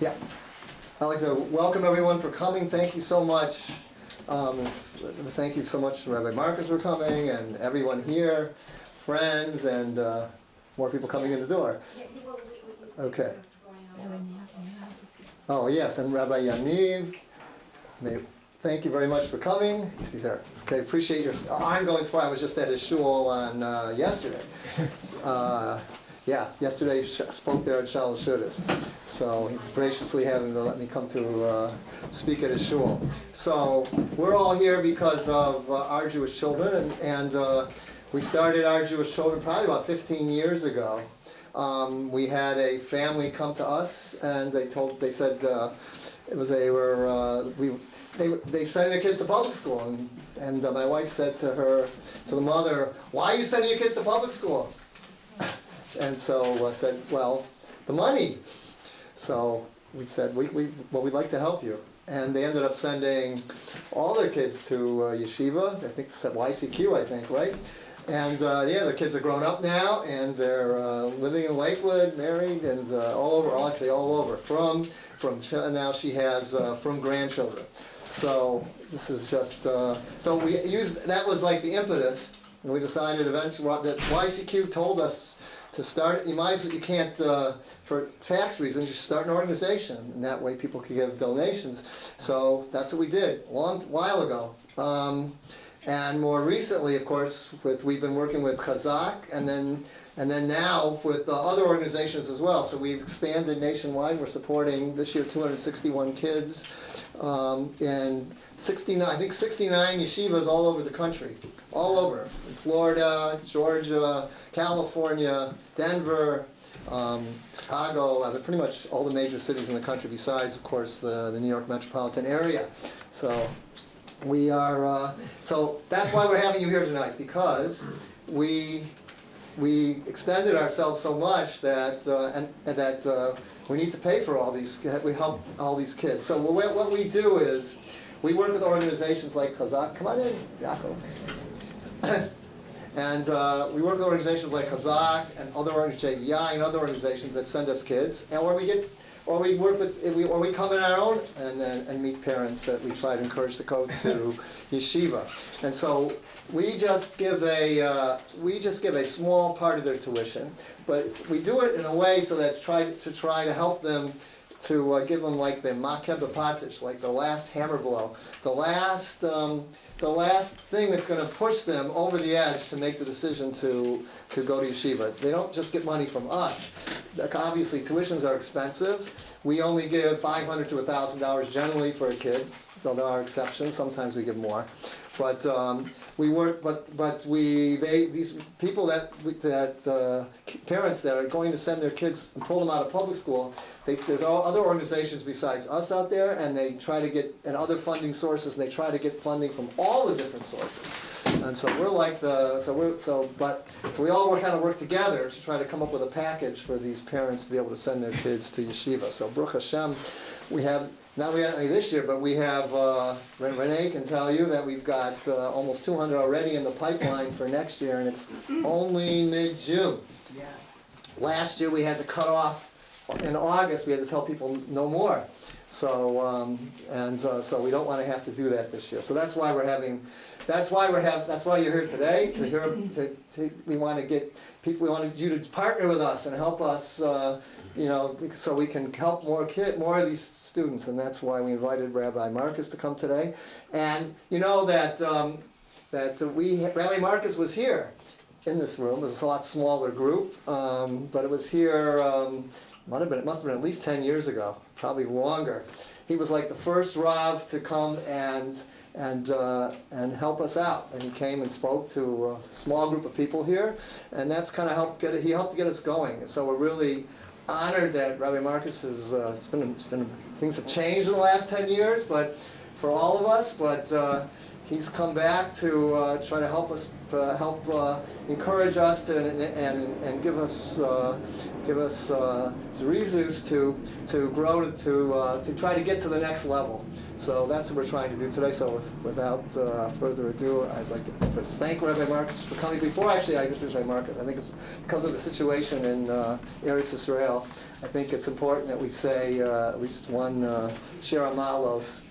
Yeah. I'd like to welcome everyone for coming. Thank you so much. Thank you so much to Rabbi Marcus for coming, and everyone here, friends, and more people coming in the door. Okay. Oh, yes, and Rabbi Yaniv. Thank you very much for coming. See there. Okay, appreciate your ongoing support. I was just at his shul on yesterday. Yesterday spoke there at Shalom Shudas. So he was graciously having to let me come to speak at his shul. So we're all here because of our Jewish children, and we started our Jewish children probably about 15 years ago. We had a family come to us, and they sent their kids to public school, and my wife said to the mother, "Why are you sending your kids to public school?" And so I said, "Well, the money." So we said, we'd like to help you. And they ended up sending all their kids to yeshiva. I think it's at YCQ, right? And their kids are grown up now, and they're living in Lakewood, married, and all over. Now she has from grandchildren. So this is just, so we used, that was like the impetus, and we decided eventually that YCQ told us to start, you can't, for tax reasons, you start an organization, and that way people can give donations. So that's what we did a long while ago. And more recently, of course, we've been working with Chazak, and then now with other organizations as well. So we've expanded nationwide. We're supporting this year 261 kids, and 69 yeshivas all over the country, all over, in Florida, Georgia, California, Denver, Chicago, pretty much all the major cities in the country, besides, of course, the New York metropolitan area. So we are. So that's why we're having you here tonight, because we extended ourselves so much that we need to pay for all these. We help all these kids. So what we do is we work with organizations like Chazak. Come on in, Yaakov. And we work with organizations like Chazak and other organizations that send us kids, and we come in our own and meet parents that we try to encourage to go to yeshiva. And so we just give a small part of their tuition, but we do it in a way so that's try to help them, to give them like the makeh b'patish, like the last hammer blow, the last thing that's going to push them over the edge to make the decision to go to yeshiva. They don't just get money from us. Obviously, tuitions are expensive. We only give $500 to $1,000 generally for a kid, though there are exceptions. Sometimes we give more. But these people parents that are going to send their kids and pull them out of public school, there's other organizations besides us out there, and they try to get, and other funding sources, and they try to get funding from all the different sources. And so we're like so we all kind of work together to try to come up with a package for these parents to be able to send their kids to yeshiva. So Baruch Hashem, we have. Not only this year, but we have, Renee can tell you that we've got almost 200 already in the pipeline for next year, and it's only mid-June. Yeah. Last year we had to cut off in August. We had to tell people no more. So so we don't want to have to do that this year. So that's why you're here today we want to get people. We want you to partner with us and help us, so we can help more of these students, and that's why we invited Rabbi Marcus to come today. And you know that Rabbi Marcus was here in this room. It was a lot smaller group, but it was here. It must have been at least 10 years ago, probably longer. He was like the first Rav to come and help us out, and he came and spoke to a small group of people here, and that's kind of helped to get us going. And so we're really honored that Rabbi Marcus is. Things have changed in the last 10 years, but for all of us. But he's come back to try to help us, encourage us and give us zerizus to grow to try to get to the next level. So that's what we're trying to do today. So without further ado, I'd like to first thank Rabbi Marcus for coming. Before actually I introduce Rabbi Marcus, I think it's because of the situation in Eretz Israel, I think it's important that we say at least one Shira Malos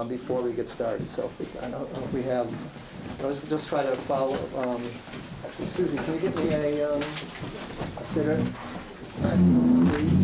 before we get started. So I don't know if we have, I'll just try to follow. Actually, Susie, can you give me a sitter? Please.